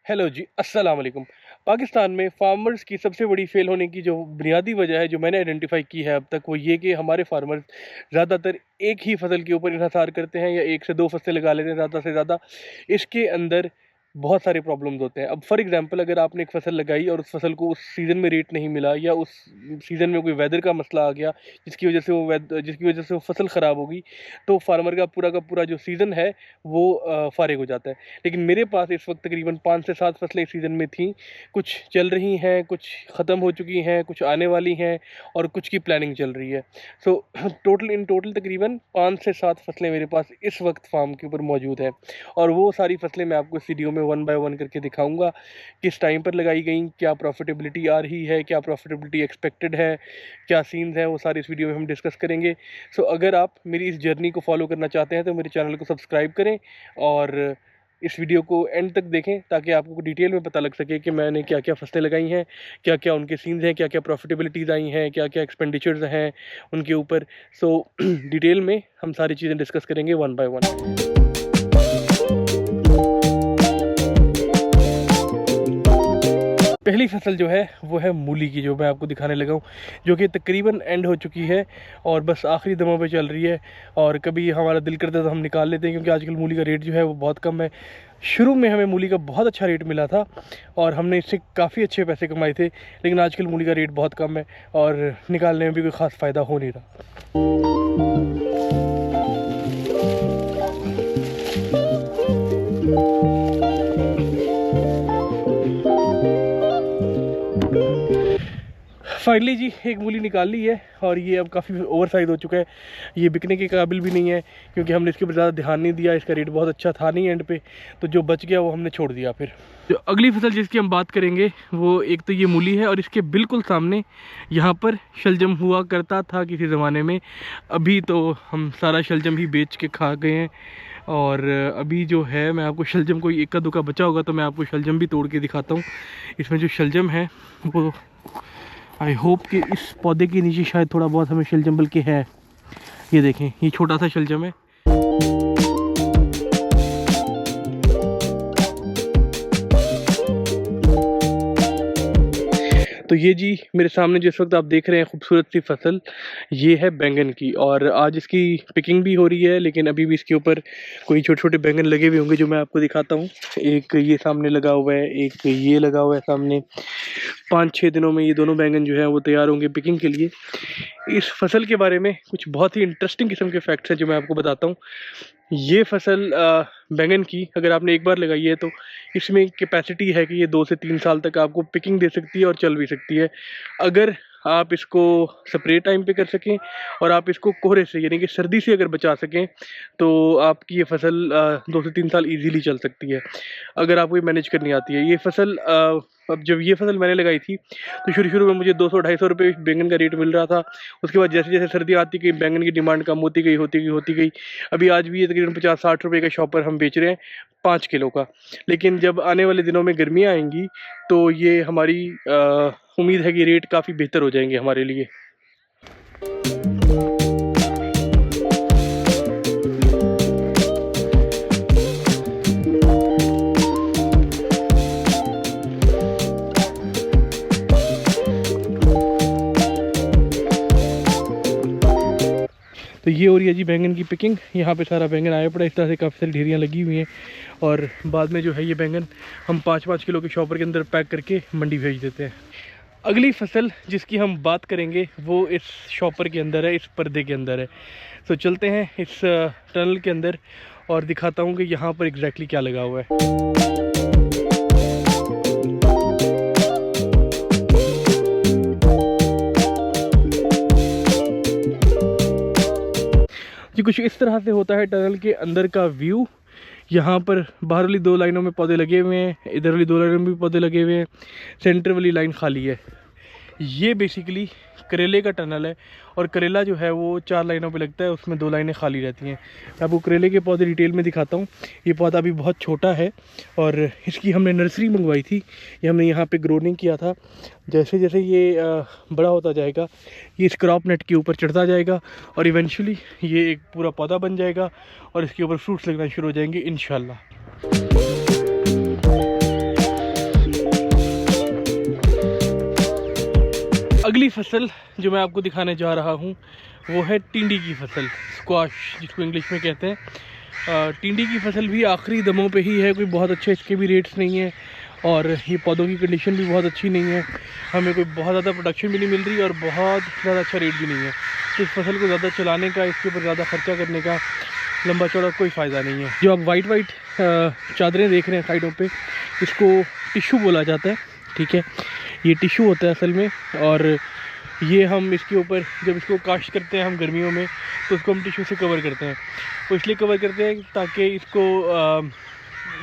Hello जी, अस्सलाम वालेकुम। पाकिस्तान में फार्मर्स की सबसे बड़ी फ़ेल होने की जो बुनियादी वजह है, जो मैंने आइडेंटिफ़ाई की है अब तक, वो ये कि हमारे फार्मर्स ज़्यादातर एक ही फसल के ऊपर इन्हिसार करते हैं या 1 से 2 फसलें लगा लेते हैं ज़्यादा से ज़्यादा। इसके अंदर बहुत सारे प्रॉब्लम्स होते हैं। अब फ़ॉर एग्ज़ाम्पल अगर आपने एक फ़सल लगाई और उस फ़सल को उस सीज़न में रेट नहीं मिला या उस सीज़न में कोई वेदर का मसला आ गया, जिसकी वजह से वो फ़सल ख़राब हो गई, तो फार्मर का पूरा जो सीज़न है, वो फ़ारिग हो जाता है। लेकिन मेरे पास इस वक्त तकरीबन 5 से 7 फसलें इस सीज़न में थीं। कुछ चल रही हैं, कुछ ख़त्म हो चुकी हैं, कुछ आने वाली हैं और कुछ की प्लानिंग चल रही है। सो टोटल तकरीबन 5 से 7 फसलें मेरे पास इस वक्त फार्म के ऊपर मौजूद हैं और वो सारी फसलें मैं आपको इस वीडियो में वन बाय वन करके दिखाऊंगा। किस टाइम पर लगाई गई, क्या प्रॉफिटेबिलिटी आ रही है, क्या प्रॉफिटेबिलिटी एक्सपेक्टेड है, क्या सीन्स हैं, वो सारी इस वीडियो में हम डिस्कस करेंगे। सो अगर आप मेरी इस जर्नी को फॉलो करना चाहते हैं तो मेरे चैनल को सब्सक्राइब करें और इस वीडियो को एंड तक देखें ताकि आपको डिटेल में पता लग सके कि मैंने क्या-क्या फसलें लगाई हैं, क्या-क्या उनके सीन्स हैं, क्या-क्या प्रॉफिटेबिलिटीज़ आई हैं, क्या-क्या एक्सपेंडिचर्स हैं उनके ऊपर। सो डिटेल में हम सारी चीज़ें डिस्कस करेंगे वन बाय वन। पहली फसल जो है वो है मूली की, जो मैं आपको दिखाने लगा हूँ, जो कि तकरीबन एंड हो चुकी है और बस आखिरी दमों पे चल रही है। और कभी हमारा दिल करता है तो हम निकाल लेते हैं, क्योंकि आजकल मूली का रेट जो है वो बहुत कम है। शुरू में हमें मूली का बहुत अच्छा रेट मिला था और हमने इससे काफ़ी अच्छे पैसे कमाए थे, लेकिन आजकल मूली का रेट बहुत कम है और निकालने में भी कोई ख़ास फ़ायदा हो नहीं रहा। फाइनली जी एक मूली निकाल ली है और ये अब काफ़ी ओवर साइज़ हो चुका है। ये बिकने के काबिल भी नहीं है, क्योंकि हमने इसके ऊपर ज़्यादा ध्यान नहीं दिया। इसका रेट बहुत अच्छा था नहीं एंड पे, तो जो बच गया वो हमने छोड़ दिया। फिर जो अगली फसल जिसकी हम बात करेंगे वो एक तो ये मूली है और इसके बिल्कुल सामने यहाँ पर शलजम हुआ करता था किसी ज़माने में। अभी तो हम सारा शलजम ही बेच के खा गए हैं और अभी जो है मैं आपको शलजम, कोई इक्का दुक्का बचा होगा तो मैं आपको शलजम भी तोड़ के दिखाता हूँ। इसमें जो शलजम है वो आई होप कि इस पौधे के नीचे शायद थोड़ा बहुत हमें शलजम बल्कि है। ये देखें, ये छोटा सा शलजम है। तो ये जी मेरे सामने जिस वक्त आप देख रहे हैं खूबसूरत सी फसल, ये है बैंगन की और आज इसकी पिकिंग भी हो रही है, लेकिन अभी भी इसके ऊपर कोई छोटे छोटे बैंगन लगे हुए होंगे जो मैं आपको दिखाता हूँ। एक ये सामने लगा हुआ है, एक ये लगा हुआ है सामने। 5-6 दिनों में ये दोनों बैंगन जो है वो तैयार होंगे पिकिंग के लिए। इस फसल के बारे में कुछ बहुत ही इंटरेस्टिंग किस्म के फैक्ट्स हैं जो मैं आपको बताता हूँ। ये फसल बैंगन की अगर आपने एक बार लगाई है तो इसमें कैपेसिटी है कि ये 2 से 3 साल तक आपको पिकिंग दे सकती है और चल भी सकती है, अगर आप इसको स्प्रे टाइम पे कर सकें और आप इसको कोहरे से यानी कि सर्दी से अगर बचा सकें तो आपकी ये फसल 2 से 3 साल इजीली चल सकती है, अगर आपको ये मैनेज करनी आती है। ये फसल अब जब ये फसल मैंने लगाई थी तो शुरू में मुझे 200-250 रुपये बैंगन का रेट मिल रहा था। उसके बाद जैसे जैसे सर्दी आती गई बैंगन की डिमांड कम होती गई। अभी आज भी ये तकरीबन 50-60 रुपये का शॉपर हम बेच रहे हैं 5 किलो का। लेकिन जब आने वाले दिनों में गर्मियाँ आएंगी तो ये हमारी उम्मीद है कि रेट काफ़ी बेहतर हो जाएंगे हमारे लिए। तो ये हो रही है जी बैंगन की पिकिंग। यहाँ पे सारा बैंगन आया पड़ा, इस तरह से काफ़ी सारी ढेरियाँ लगी हुई हैं और बाद में जो है ये बैंगन हम 5-5 किलो के शॉपर के अंदर पैक करके मंडी भेज देते हैं। अगली फसल जिसकी हम बात करेंगे वो इस शॉपर के अंदर है, इस पर्दे के अंदर है। तो चलते हैं इस टनल के अंदर और दिखाता हूँ कि यहाँ पर एग्जैक्टली क्या लगा हुआ है। जी कुछ इस तरह से होता है टनल के अंदर का व्यू। यहाँ पर बाहर वाली 2 लाइनों में पौधे लगे हुए हैं, इधर वाली 2 लाइनों में भी पौधे लगे हुए हैं, सेंटर वाली लाइन खाली है। ये बेसिकली करेले का टनल है और करेला जो है वो 4 लाइनों पे लगता है, उसमें 2 लाइनें खाली रहती हैं। मैं आपको करेले के पौधे डिटेल में दिखाता हूँ। ये पौधा अभी बहुत छोटा है और इसकी हमने नर्सरी मंगवाई थी, ये हमने यहाँ पे ग्रो नहीं किया था। जैसे जैसे ये बड़ा होता जाएगा ये इस क्रॉप नेट के ऊपर चढ़ता जाएगा और इवेंचुअली ये एक पूरा पौधा बन जाएगा और इसके ऊपर फ्रूट्स लगना शुरू हो जाएंगे इंशाल्लाह। अगली फसल जो मैं आपको दिखाने जा रहा हूँ वो है टिंडी की फसल, स्क्वाश जिसको इंग्लिश में कहते हैं। टिंडी की फसल भी आखिरी दमों पे ही है, कोई बहुत अच्छे इसके भी रेट्स नहीं है और ये पौधों की कंडीशन भी बहुत अच्छी नहीं है, हमें कोई बहुत ज़्यादा प्रोडक्शन भी नहीं मिल रही और बहुत ज़्यादा अच्छा रेट भी नहीं है। तो इस फसल को ज़्यादा चलाने का, इसके ऊपर ज़्यादा खर्चा करने का लंबा चौड़ा कोई फ़ायदा नहीं है। जो आप वाइट चादरें देख रहे हैं साइडों पे, इसको टिश्यू बोला जाता है, ठीक है। ये टिश्यू होता है असल में, और ये हम इसके ऊपर जब इसको काश्त करते हैं हम गर्मियों में, तो उसको हम टिश्यू से कवर करते हैं। वो इसलिए कवर करते हैं ताकि इसको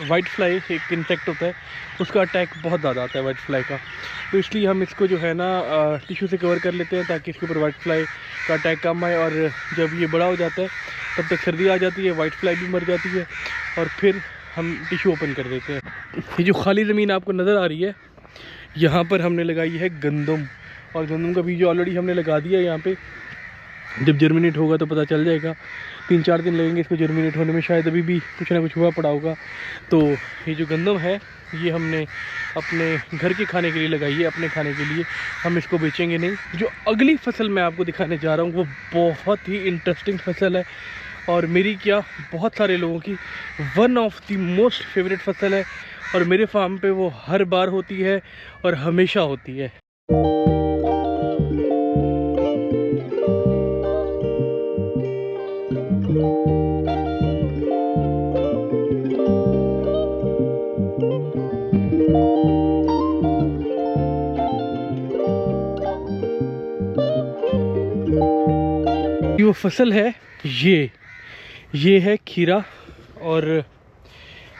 वाइट फ्लाई एक इंसेक्ट होता है, उसका अटैक बहुत ज़्यादा आता है वाइट फ्लाई का, तो इसलिए हम इसको जो है ना टिश्यू से कवर कर लेते हैं ताकि इसके ऊपर वाइट फ्लाई का अटैक कम आए। और जब ये बड़ा हो जाता है तब तक सर्दी आ जाती है, वाइट फ्लाई भी मर जाती है और फिर हम टिश्यू ओपन कर देते हैं। ये जो खाली ज़मीन आपको नज़र आ रही है, यहाँ पर हमने लगाई है गंदम, और गंदम का बीज ऑलरेडी हमने लगा दिया है यहाँ पे। जब जर्मिनेट होगा तो पता चल जाएगा, 3-4 दिन लगेंगे इसको जर्मिनेट होने में, शायद अभी भी कुछ ना कुछ हुआ पड़ा होगा। तो ये जो गंदम है ये हमने अपने घर के खाने के लिए लगाई है, अपने खाने के लिए, हम इसको बेचेंगे नहीं। जो अगली फसल मैं आपको दिखाने जा रहा हूँ वो बहुत ही इंटरेस्टिंग फसल है और मेरी क्या बहुत सारे लोगों की one of the most favourite फसल है, और मेरे फार्म पे वो हर बार होती है और हमेशा होती है। जो फसल है ये है खीरा, और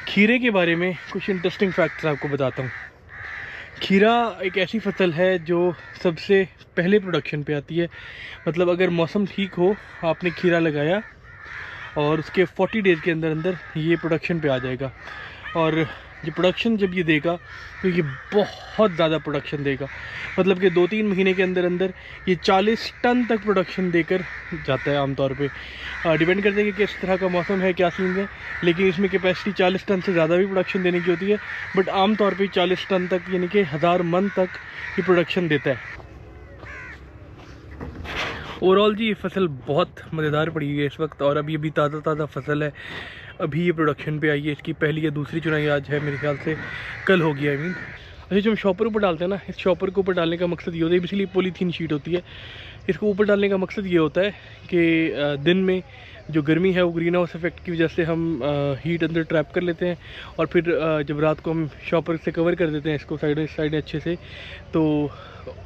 खीरे के बारे में कुछ इंटरेस्टिंग फैक्ट्स आपको बताता हूँ। खीरा एक ऐसी फसल है जो सबसे पहले प्रोडक्शन पे आती है, मतलब अगर मौसम ठीक हो, आपने खीरा लगाया और उसके 40 डेज़ के अंदर अंदर ये प्रोडक्शन पे आ जाएगा। और ये प्रोडक्शन जब ये देगा तो ये बहुत ज़्यादा प्रोडक्शन देगा, मतलब कि 2-3 महीने के अंदर अंदर ये 40 टन तक प्रोडक्शन देकर जाता है आमतौर पे। डिपेंड करता है कि किस तरह का मौसम है, क्या सीन है, लेकिन इसमें कैपेसिटी 40 टन से ज़्यादा भी प्रोडक्शन देने की होती है, बट आमतौर पे 40 टन तक यानी कि 1000 मन तक ये प्रोडक्शन देता है। ओवरऑल जी ये फसल बहुत मज़ेदार पड़ी है इस वक्त, और अभी ताज़ा फसल है, अभी ये प्रोडक्शन पे आई है। इसकी पहली या दूसरी चुनाई आज है, मेरे ख्याल से कल होगी। आई मीन अच्छा, जो हम शॉपर ऊपर डालते हैं ना, इस शॉपर को ऊपर डालने का मकसद ये होता है, बेसिकली पॉलीथीन शीट होती है, इसको ऊपर डालने का मकसद ये होता है कि दिन में जो गर्मी है वो ग्रीन हाउस इफेक्ट की वजह से हम हीट अंदर ट्रैप कर लेते हैं, और फिर जब रात को हम शॉपर से कवर कर देते हैं इसको साइड अच्छे से, तो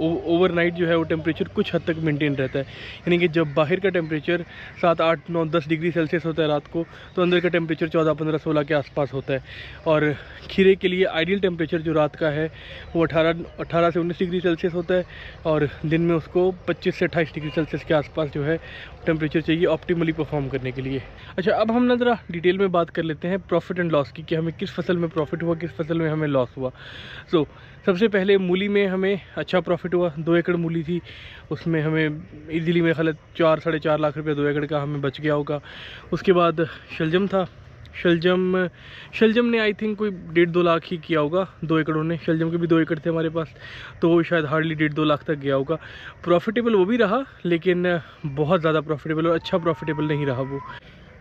ओवरनाइट जो है वो टेम्परेचर कुछ हद तक मेंटेन रहता है। यानी कि जब बाहर का टेम्परेचर 7, 8, 9, 10 डिग्री सेल्सियस होता है रात को, तो अंदर का टेम्परेचर 14, 15, 16 के आसपास होता है। और खीरे के लिए आइडियल टेम्परेचर जो रात का है वो 18 से 19 डिग्री सेल्सियस होता है, और दिन में उसको 25 से 28 डिग्री सेल्सियस के आसपास जो है टेम्परेचर चाहिए ऑप्टिमली परफॉर्म करने के लिए। अच्छा, अब हम ना ज़रा डिटेल में बात कर लेते हैं प्रॉफिट एंड लॉस की, कि हमें किस फसल में प्रॉफिट हुआ, किस फसल में हमें लॉस हुआ। सबसे पहले मूली में हमें अच्छा प्रॉफिट हुआ। 2 एकड़ मूली थी, उसमें हमें इजीली मेरे ख्याल 4-4.5 लाख रुपये 2 एकड़ का हमें बच गया होगा। उसके बाद शलजम था, शलजम ने आई थिंक कोई 1.5-2 लाख ही किया होगा 2 एकड़ों ने। शलजम के भी 2 एकड़ थे हमारे पास, तो वो शायद हार्डली 1.5-2 लाख तक गया होगा। प्रॉफिटेबल वो भी रहा, लेकिन बहुत ज़्यादा प्रॉफिटेबल और अच्छा प्रॉफिटेबल नहीं रहा वो।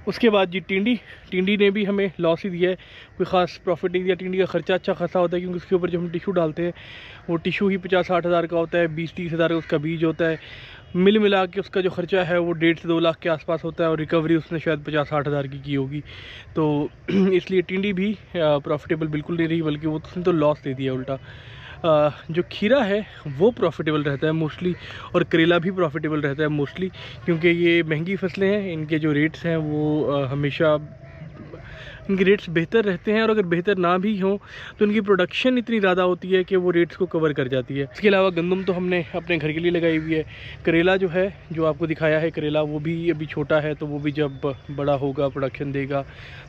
उसके बाद जी टिंडी ने भी हमें लॉस ही दिया है, कोई ख़ास प्रॉफिट नहीं दिया। टिंडी का खर्चा अच्छा खासा होता है, क्योंकि उसके ऊपर जो हम टिश्यू डालते हैं वो टिश्यू ही 50-60 हज़ार का होता है, 20-30 हज़ार का उसका बीज होता है, मिला के उसका जो खर्चा है वो 1.5 से 2 लाख के आसपास होता है, और रिकवरी उसने शायद 50-60 हज़ार की होगी। तो इसलिए टिंडी भी प्रॉफिटेबल बिल्कुल नहीं रही, बल्कि वो उसने तो लॉस दे दिया उल्टा। जो खीरा है वो प्रॉफिटेबल रहता है मोस्टली, और करेला भी प्रॉफिटेबल रहता है मोस्टली, क्योंकि ये महंगी फसलें हैं, इनके जो रेट्स हैं वो हमेशा इनके रेट्स बेहतर रहते हैं, और अगर बेहतर ना भी हों तो इनकी प्रोडक्शन इतनी ज़्यादा होती है कि वो रेट्स को कवर कर जाती है। इसके अलावा गंदम तो हमने अपने घर के लिए लगाई हुई है। करेला जो है, जो आपको दिखाया है करेला, वो भी अभी छोटा है, तो वो भी जब बड़ा होगा प्रोडक्शन देगा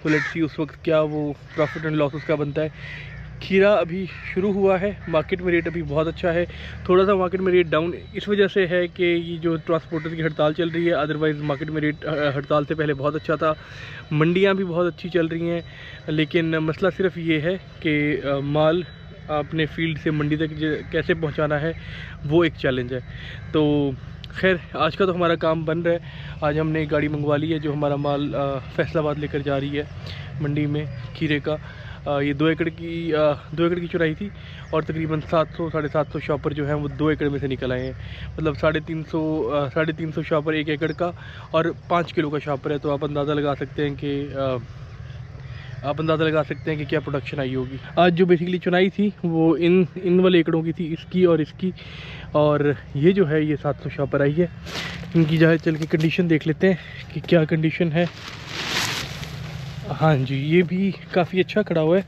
तो लेट्स सी उस वक्त क्या वो प्रॉफिट एंड लॉस उसका बनता है। खीरा अभी शुरू हुआ है, मार्केट में रेट अभी बहुत अच्छा है। थोड़ा सा मार्केट में रेट डाउन इस वजह से है कि ये जो ट्रांसपोर्टर की हड़ताल चल रही है, अदरवाइज़ मार्केट में रेट हड़ताल से पहले बहुत अच्छा था। मंडियां भी बहुत अच्छी चल रही हैं, लेकिन मसला सिर्फ ये है कि माल अपने फील्ड से मंडी तक कैसे पहुंचाना है, वो एक चैलेंज है। तो खैर आज का तो हमारा काम बन रहा है। आज हमने एक गाड़ी मंगवा ली है जो हमारा माल फैसलाबाद लेकर जा रही है मंडी में खीरे का। ये 2 एकड़ की चुराई थी और तकरीबन 700-750 शॉपर जो हैं वो 2 एकड़ में से निकल आए हैं। मतलब 350 शॉपर 1 एकड़ का और 5 किलो का शॉपर है। तो आप अंदाज़ा लगा सकते हैं कि क्या प्रोडक्शन आई होगी। आज जो बेसिकली चुनाई थी वो इन वाले एकड़ों की थी, इसकी और इसकी। और ये जो है ये 700 शॉपर आई है। इनकी जहाँ चल के कंडीशन देख लेते हैं कि क्या कंडीशन है। हाँ जी, ये भी काफ़ी अच्छा खड़ा हुआ है,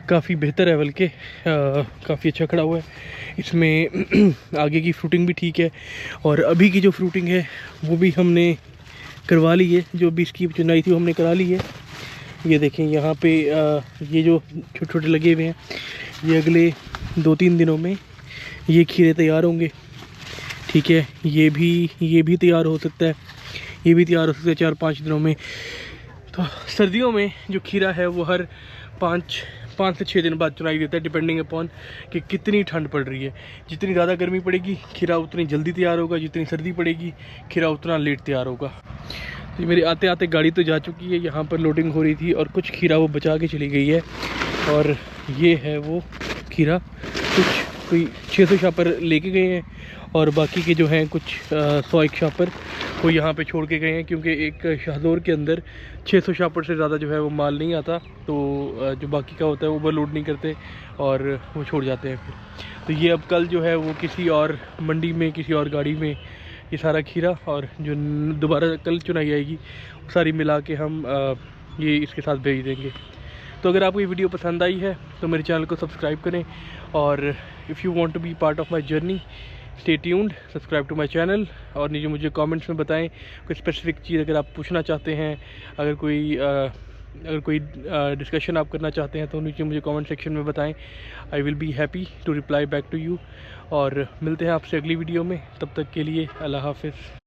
काफ़ी बेहतर है, बल्कि काफ़ी अच्छा खड़ा हुआ है। इसमें आगे की फ्रूटिंग भी ठीक है और अभी की जो फ्रूटिंग है वो भी हमने करवा ली है। जो भी इसकी चुनाई थी वो हमने करा ली है। ये देखें यहाँ पे ये जो छोटे छोटे लगे हुए हैं, ये अगले 2-3 दिनों में ये खीरे तैयार होंगे। ठीक है, ये भी तैयार हो सकता है, ये भी तैयार हो सकता है 4-5 दिनों में। तो सर्दियों में जो खीरा है वो हर 5 से 6 दिन बाद चुनाई देता है, डिपेंडिंग अपॉन कि कितनी ठंड पड़ रही है। जितनी ज़्यादा गर्मी पड़ेगी खीरा उतनी जल्दी तैयार होगा, जितनी सर्दी पड़ेगी खीरा उतना लेट तैयार होगा। तो मेरी आते आते गाड़ी तो जा चुकी है, यहाँ पर लोडिंग हो रही थी और कुछ खीरा वो बचा के चली गई है। और ये है वो खीरा, कोई 600 शॉपर लेके गए हैं और बाकी के जो हैं कुछ 100 शॉपर वो यहाँ पे छोड़ के गए हैं, क्योंकि एक शाहदौर के अंदर 600 शॉपर से ज़्यादा जो है वो माल नहीं आता। तो जो बाकी का होता है वो ओवरलोड नहीं करते और वो छोड़ जाते हैं फिर। तो ये अब कल जो है वो किसी और मंडी में, किसी और गाड़ी में ये सारा खीरा और जो दोबारा कल चुनाई आएगी सारी मिला के हम ये इसके साथ भेज देंगे। तो अगर आपको ये वीडियो पसंद आई है तो मेरे चैनल को सब्सक्राइब करें और if you want to be part of my journey stay tuned, subscribe to my channel. और नीचे मुझे कमेंट्स में बताएं कोई स्पेसिफिक चीज़ अगर आप पूछना चाहते हैं, अगर कोई डिस्कशन आप करना चाहते हैं तो नीचे मुझे कमेंट सेक्शन में बताएं। I will be happy to reply back to you. और मिलते हैं आपसे अगली वीडियो में, तब तक के लिए अल्लाह हाफ़िज़।